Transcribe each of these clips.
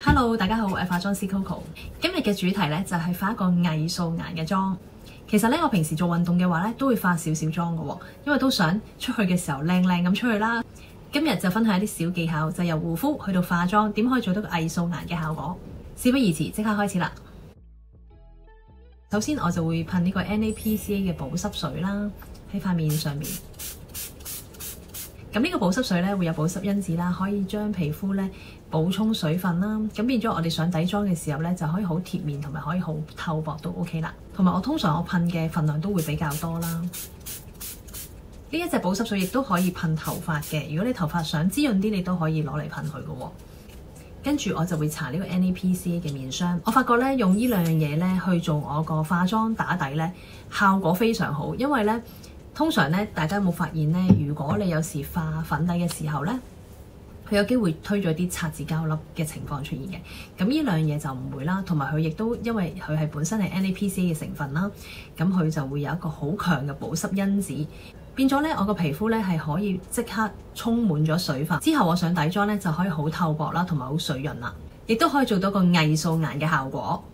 Hello， 大家好，我係化妝師 Coco。今日嘅主題呢，就係化一個偽素顏嘅妝。其實呢，我平時做運動嘅話呢，都會化少少妝嘅喎，因為都想出去嘅時候靚靚咁出去啦。今日就分享一啲小技巧，就由護膚去到化妝，點可以做到個偽素顏嘅效果。事不宜遲，即刻開始啦。首先我就會噴呢個 NAPCA 嘅保濕水啦，喺塊面上面。咁呢個保濕水咧會有保濕因子啦，可以將皮膚咧補充水分啦，咁變咗我哋上底妝嘅時候咧就可以好貼面，同埋可以好透薄都 OK 啦。同埋我通常我噴嘅份量都會比較多啦。呢一隻保濕水亦都可以噴頭髮嘅，如果你頭髮想滋潤啲，你都可以攞嚟噴佢嘅喎。跟住我就會搽呢個 NAPCA 嘅面霜，我發覺咧用呢兩樣嘢咧去做我個化妝打底咧效果非常好，因為咧通常咧大家有冇發現咧，如果你有時化粉底嘅時候咧，佢有機會推咗啲擦字膠粒嘅情況出現嘅。咁呢兩樣嘢就唔會啦，同埋佢亦都因為佢係本身係 NAPCA 嘅成分啦，咁佢就會有一個好強嘅保濕因子，變咗咧我個皮膚咧係可以即刻充滿咗水分，之後我上底妝咧就可以好透薄啦，同埋好水潤啦，亦都可以做到個偽素顏嘅效果。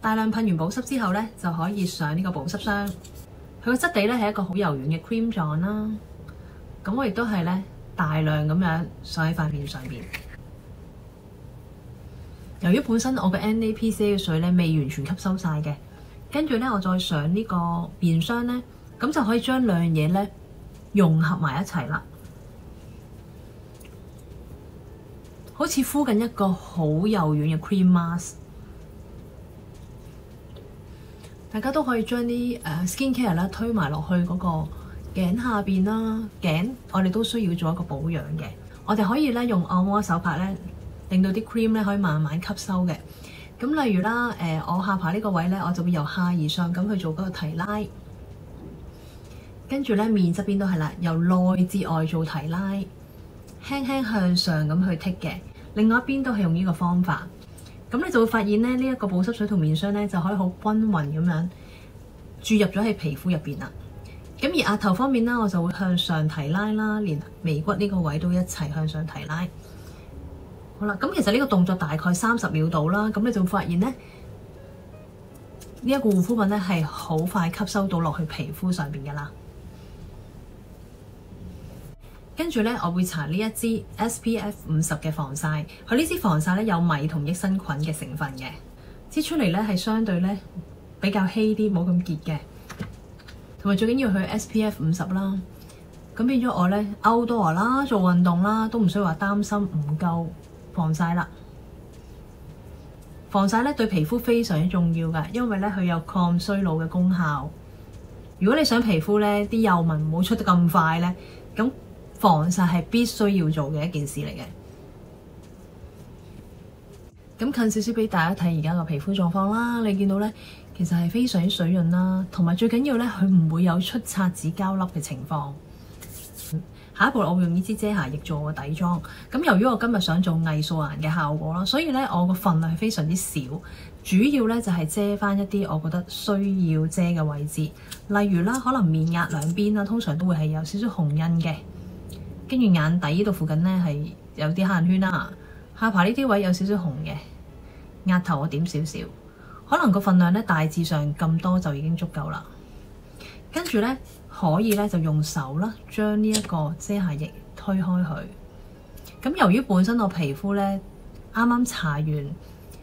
大量噴完保濕之後咧，就可以上呢個保濕霜。佢個質地咧係一個好柔軟嘅 cream 狀啦，咁我亦都係咧大量咁樣上喺塊面上邊。由於本身我嘅 NAPCA 嘅水咧未完全吸收晒嘅，跟住咧我再上呢個面霜咧，咁就可以將兩樣嘢咧融合埋一齊啦，好似敷緊一個好柔軟嘅 cream mask。大家都可以將啲skin care 啦推埋落去嗰個頸下邊啦，頸我哋都需要做一個保養嘅。我哋可以咧用按摩手帕咧，令到啲 cream 咧可以慢慢吸收嘅。咁例如啦，我下巴呢個位咧，我就會由下而上咁去做嗰個提拉，跟住咧面側邊都係啦，由內至外做提拉，輕輕向上咁去剔嘅。另外一邊都係用呢個方法。咁你就會發現咧，呢一個保濕水同面霜咧就可以好均勻咁樣注入咗喺皮膚入邊啦。咁而額頭方面啦，我就會向上提拉啦，連眉骨呢個位都一齊向上提拉。好啦，咁其實呢個動作大概30秒到啦。咁你就會發現咧，呢一個護膚品咧係好快吸收到落去皮膚上邊噶啦。跟住咧，我會搽呢一支 SPF 50嘅防曬。佢呢支防曬咧有米同益生菌嘅成分嘅，擠出嚟咧係相對咧比較稀啲，冇咁結嘅。同埋最緊要佢 SPF 50啦，咁變咗我咧 outdoor 啦，做運動啦，都唔需要話擔心唔夠防曬啦。防曬咧對皮膚非常之重要㗎，因為咧佢有抗衰老嘅功效。如果你想皮膚咧啲幼紋唔好出得咁快咧，咁防曬係必須要做嘅一件事嚟嘅。咁近少少俾大家睇而家個皮膚狀況啦，你見到咧其實係非常之水潤啦，同埋最緊要咧佢唔會有出擦紙膠粒嘅情況。下一步我會用呢支遮瑕液做個底妝。咁由於我今日想做偽素顏嘅效果啦，所以咧我個份量係非常之少，主要咧就係遮翻一啲我覺得需要遮嘅位置，例如啦可能面額兩邊啦，通常都會係有少少紅印嘅。跟住眼底呢度附近呢係有啲黑眼圈啦，下巴呢啲位有少少紅嘅，額頭我點少少，可能個份量呢大致上咁多就已經足夠啦。跟住呢，可以呢就用手啦，將呢一個遮瑕液推開佢。咁由於本身我皮膚呢啱啱搽完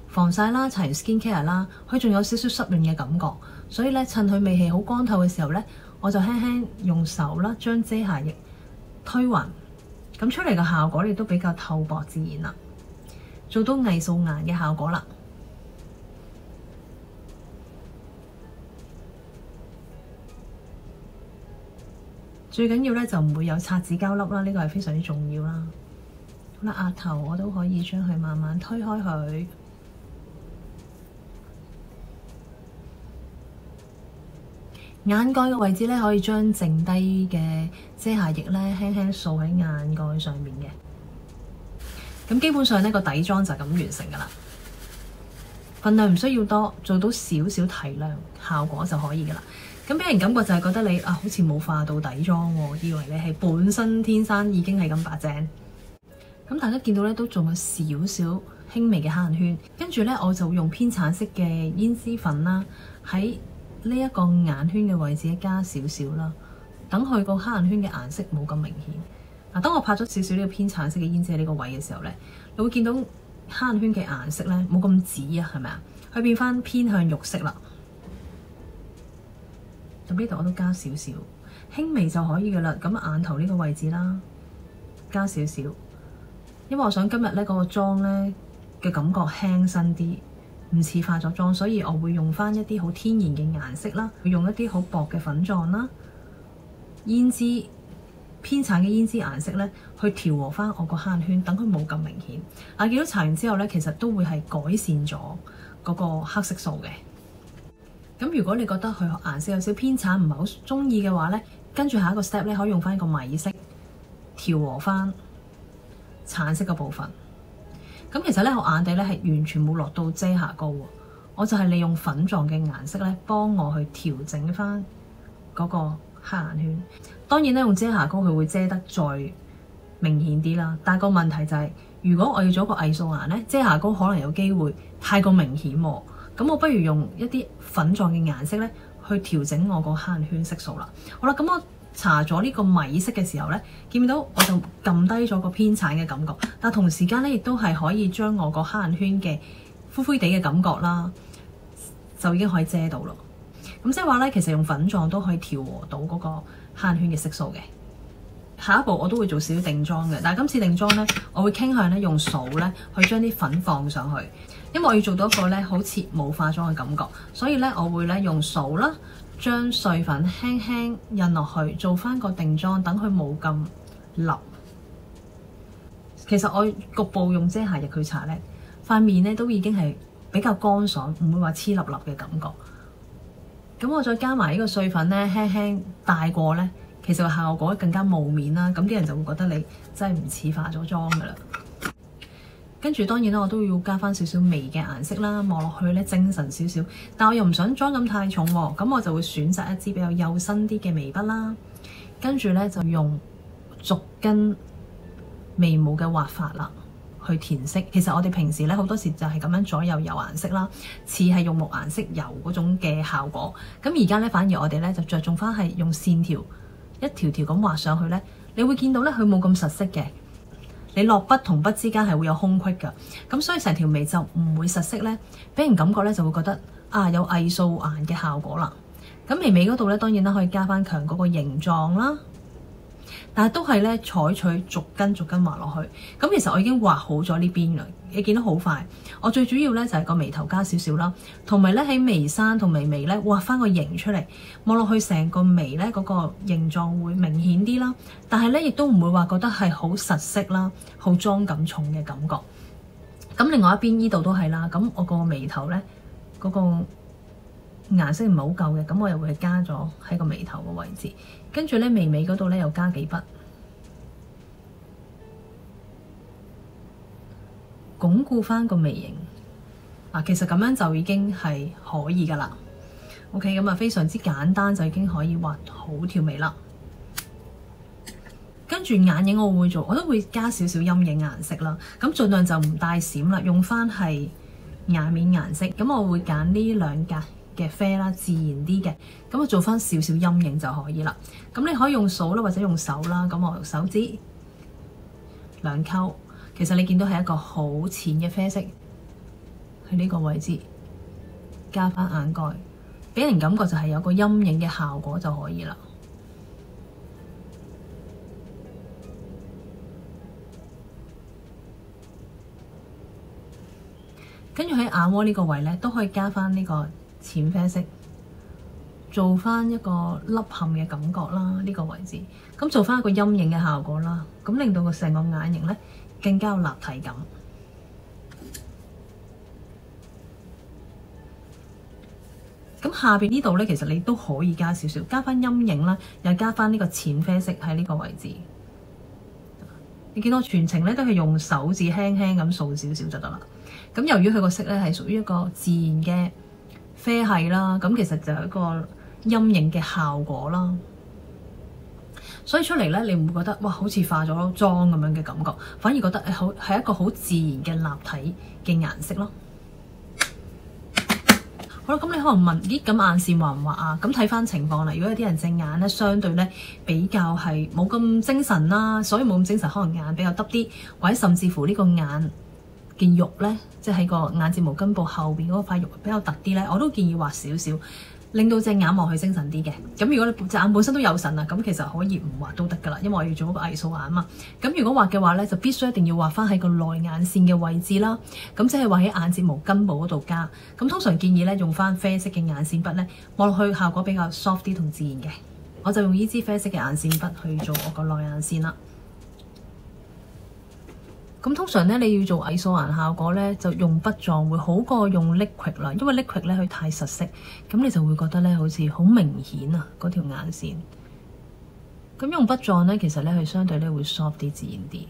防曬啦，搽完 skin care 啦，佢仲有少少濕潤嘅感覺，所以呢，趁佢未係好乾透嘅時候呢，我就輕輕用手啦將遮瑕液推勻，咁出嚟嘅效果亦都比較透薄自然啦，做到偽素顏嘅效果啦。最緊要咧就唔會有擦紙膠粒啦，呢個係非常之重要啦。好啦，額頭我都可以將佢慢慢推開佢。眼蓋嘅位置咧，可以將剩低嘅遮瑕液咧輕輕掃喺眼蓋上面嘅。咁基本上呢個底妝就咁完成㗎啦。份量唔需要多，做到少少提亮效果就可以㗎啦。咁俾人感覺就係覺得你好似冇化到底妝喎，以為你係本身天生已經係咁白淨。咁大家見到咧都仲有少少輕微嘅黑眼圈。跟住呢，我就用偏橙色嘅胭脂粉啦，喺呢一個眼圈嘅位置加少少啦，等佢個黑眼圈嘅顏色冇咁明顯。嗱，當我拍咗少少呢個偏橙色嘅胭脂喺呢個位嘅時候呢，你會見到黑眼圈嘅顏色呢冇咁紫啊，係咪啊？佢變翻偏向肉色啦。咁呢度我都加少少，輕微就可以噶啦。咁眼頭呢個位置啦，加少少，因為我想今日呢嗰個妝呢嘅感覺輕身啲，唔似化咗妝，所以我會用翻一啲好天然嘅顏色啦，會用一啲好薄嘅粉狀啦，胭脂偏橙嘅胭脂顏色呢，去調和翻我個黑眼圈，等佢冇咁明顯。見到搽完之後呢，其實都會係改善咗嗰個黑色素嘅。咁如果你覺得佢顏色有少偏橙，唔係好中意嘅話呢，跟住下一個 step 呢，可以用翻一個米色調和翻橙色嘅部分。咁其實呢，我眼底呢係完全冇落到遮瑕膏喎，我就係利用粉狀嘅顏色呢，幫我去調整翻嗰個黑眼圈。當然咧，用遮瑕膏佢會遮得再明顯啲啦。但係個問題就係，如果我要做一個偽素顏呢，遮瑕膏可能有機會太過明顯喎。咁我不如用一啲粉狀嘅顏色呢，去調整我個黑眼圈色素啦。好啦，咁我搽咗呢個米色嘅時候呢，見唔到我就撳低咗個偏橙嘅感覺，但同時間呢，亦都係可以將我個黑眼圈嘅灰灰地嘅感覺啦，就已經可以遮到咯。咁即係話呢，其實用粉狀都可以調和到嗰個黑眼圈嘅色素嘅。下一步我都會做少少定妝嘅，但係今次定妝呢，我會傾向呢用掃呢去將啲粉放上去，因為我要做到一個呢好似冇化妝嘅感覺，所以呢，我會呢用掃啦，將碎粉輕輕印落去，做翻個定妝，等佢冇咁立。其實我局部用遮瑕液去搽呢，塊面呢都已經係比較乾爽，唔會話黐立立嘅感覺。咁我再加埋呢個碎粉呢，輕輕帶過呢，其實個效果更加霧面啦。咁啲人就會覺得你真係唔似化咗妝噶啦。跟住當然啦，我都要加翻少少眉嘅顏色啦，望落去呢精神少少。但我又唔想妝感太重喎，咁我就會選擇一支比較幼身啲嘅眉筆啦。跟住呢，就用逐根眉毛嘅畫法啦，去填色。其實我哋平時咧好多時就係咁樣左右油顏色啦，似係用木顏色油嗰種嘅效果。咁而家咧反而我哋咧就着重翻係用線條一條條咁畫上去咧，你會見到咧佢冇咁實色嘅。你落筆同筆之間係會有空隙㗎，咁所以成條眉就唔會實色咧，俾人感覺咧就會覺得有偽素顏嘅效果啦。咁眉尾嗰度咧當然啦可以加翻強嗰個形狀啦。但係都係咧採取逐根逐根畫落去，咁其實我已經畫好咗呢邊啦，你見到好快。我最主要咧就係個眉頭加少少啦，同埋咧喺眉山同眉尾咧畫翻個形出嚟，望落去成個眉咧嗰個形狀會明顯啲啦。但係咧亦都唔會話覺得係好實色啦，好妝感重嘅感覺。咁另外一邊呢度都係啦，咁我個眉頭咧嗰個顏色唔係好夠嘅，咁我又會加咗喺個眉頭個位置，跟住咧眉尾嗰度咧又加幾筆，鞏固翻個眉形。其實咁樣就已經係可以噶啦。OK， 咁非常之簡單就已經可以畫好條眉啦。跟住眼影我都會加少少陰影顏色啦，咁盡量就唔帶閃啦，用翻係眼面顏色。咁我會揀呢兩格嘅啡啦，自然啲嘅，咁我做翻少少陰影就可以啦。咁你可以用掃啦，或者用手啦。咁我用手指兩溝，其實你見到係一個好淺嘅啡色喺呢個位置，加翻眼蓋，俾人感覺就係有個陰影嘅效果就可以啦。跟住喺眼窩呢個位呢，都可以加翻呢個淺啡色，做翻一個凹陷嘅感覺啦。呢個位置，咁做翻一個陰影嘅效果啦，咁令到個成個眼型呢更加有立體感。咁下邊呢度呢，其實你都可以加少少，加翻陰影啦，又加翻呢個淺啡色喺呢個位置。你見到全程呢都係用手指輕輕咁掃少少就得啦。咁由於佢個色呢係屬於一個自然嘅啡系啦，咁其實就係一個陰影嘅效果啦。所以出嚟咧，你唔會覺得哇好似化咗妝咁樣嘅感覺，反而覺得好係一個好自然嘅立體嘅顏色咯。好啦，咁你可能問咦，咁眼線畫唔畫啊？咁睇翻情況啦。如果有啲人隻眼咧相對咧比較係冇咁精神啦，所以冇咁精神，可能眼比較耷啲，或者甚至乎呢個眼嘅肉咧，即係喺個眼睫毛根部後邊嗰塊肉比較凸啲咧，我都建議畫少少，令到隻眼望去精神啲嘅。咁如果你隻眼本身都有神啊，咁其實可以唔畫都得噶啦，因為我要做一個藝術眼嘛。咁如果畫嘅話咧，就必須一定要畫翻喺個內眼線嘅位置啦。咁即係畫喺眼睫毛根部嗰度加。咁通常建議咧用翻啡色嘅眼線筆咧，望落去效果比較 soft 啲同自然嘅。我就用呢支啡色嘅眼線筆去做我個內眼線啦。咁通常咧，你要做偽素顏效果咧，就用筆狀會好過用 liquid 啦，因為 liquid 咧佢太實色，咁你就會覺得咧好似好明顯啊嗰條眼線。咁用筆狀咧，其實咧佢相對咧會 soft 啲、自然啲。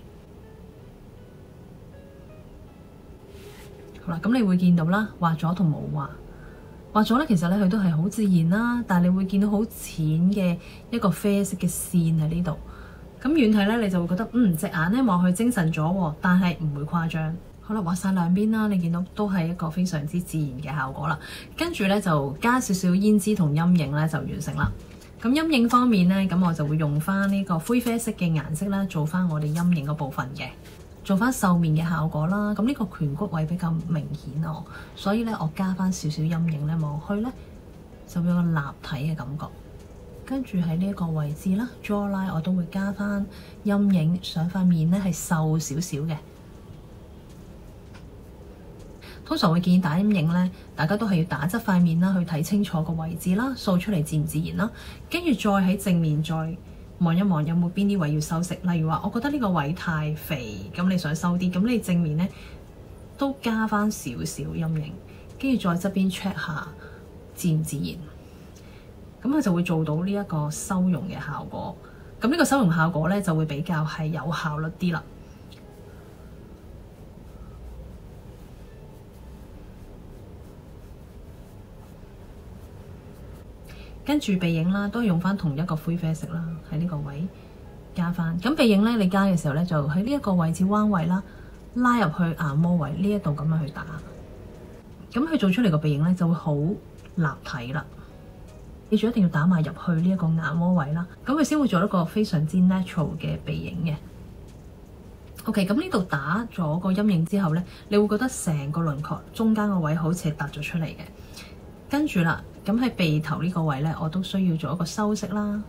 好啦，咁你會見到啦，畫咗同冇畫。畫咗咧，其實咧佢都係好自然啦，但係你會見到好淺嘅一個啡色嘅線喺呢度。咁遠睇咧，你就會覺得隻眼咧望去精神咗喎，但係唔會誇張。好啦，畫晒兩邊啦，你見到都係一個非常之自然嘅效果啦。跟住咧就加少少胭脂同陰影咧就完成啦。咁陰影方面咧，咁我就會用翻呢個灰啡色嘅顏色啦，做翻我哋陰影嗰部分嘅，做翻獸面嘅效果啦。咁呢個顴骨位比較明顯哦，所以咧我加翻少少陰影咧，望去咧就會有個立體嘅感覺。跟住喺呢一個位置啦 ，jawline 我都會加翻陰影，上塊面咧係瘦少少嘅。通常會建議打陰影咧，大家都係要打側塊面啦，去睇清楚個位置啦，掃出嚟自唔自然啦。跟住再喺正面再望一望有冇邊啲位要修飾。例如話，我覺得呢個位太肥，咁你想收啲，咁你正面咧都加翻少少陰影，跟住再側邊 check 下自唔自然。咁佢就會做到呢一個修容嘅效果。咁呢個修容效果咧就會比較係有效率啲啦。跟住鼻影啦，都係用翻同一個灰啡色啦，喺呢個位加翻。咁鼻影咧，你加嘅時候咧，就喺呢一個位置彎位啦，拉入去眼窩位呢一度咁樣去打。咁佢做出嚟個鼻影咧就會好立體啦。記住一定要打埋入去呢一個眼窩位啦，咁佢先會做一個非常之 natural 嘅鼻影嘅。OK， 咁呢度打咗個陰影之後咧，你會覺得成個輪廓中間個位好似係凸咗出嚟嘅。跟住啦，咁喺鼻頭呢個位咧，我都需要做一個修飾啦。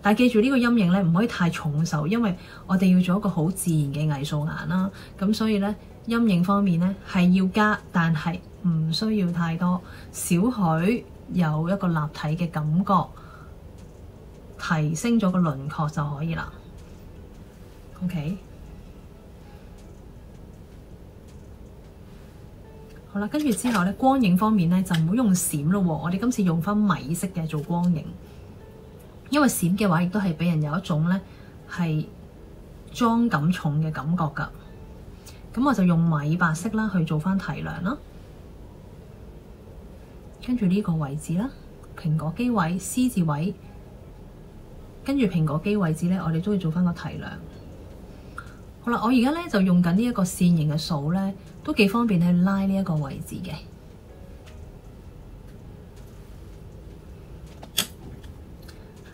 但係記住呢個陰影咧唔可以太重手，因為我哋要做一個好自然嘅偽素顏啦。咁所以咧陰影方面咧係要加，但係唔需要太多，少許。有一個立體嘅感覺，提升咗個輪廓就可以啦。OK， 好啦，跟住之後咧，光影方面咧就唔好用閃咯喎，我哋今次用翻米色嘅做光影，因為閃嘅話亦都係俾人有一種咧係妝感重嘅感覺㗎。咁我就用米白色啦去做翻提亮啦。跟住呢個位置啦，蘋果肌位、C 字位，跟住蘋果肌位置咧，我哋都要做翻個提亮。好啦，我而家咧就用緊呢一個線形嘅掃咧，都幾方便去拉呢一個位置嘅。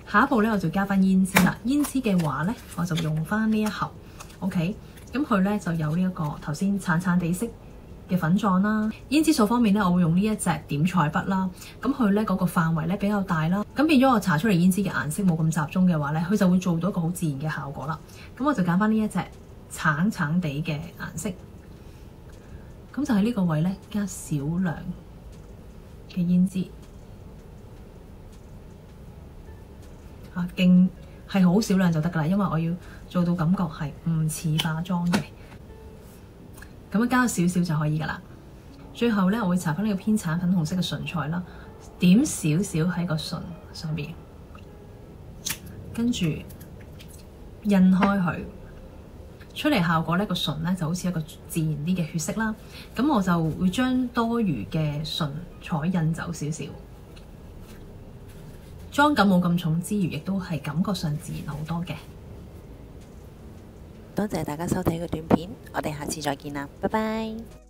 下一步咧，我就加翻胭脂啦。胭脂嘅話咧，我就用翻呢一盒 ，OK。咁佢咧就有呢一個頭先橙橙地色嘅粉狀啦。胭脂掃方面咧，我會用呢一隻點彩筆啦。咁佢咧嗰個範圍咧比較大啦，咁變咗我搽出嚟胭脂嘅顏色冇咁集中嘅話咧，佢就會做到一個好自然嘅效果啦。咁我就揀翻呢一隻橙橙地嘅顏色，咁就喺呢個位咧加少量嘅胭脂，勁係好少量就得噶啦，因為我要做到感覺係唔似化妝嘅。咁樣加少少就可以噶啦。最後咧，我會搽翻呢個偏橙粉紅色嘅唇彩啦，點少少喺個唇上邊，跟住印開佢，出嚟效果咧個唇咧就好似一個自然啲嘅血色啦。咁我就會將多餘嘅唇彩印走少少，妝感冇咁重之餘，亦都係感覺上自然好多嘅。多謝大家收睇個短片，我哋下次再見啦，拜拜。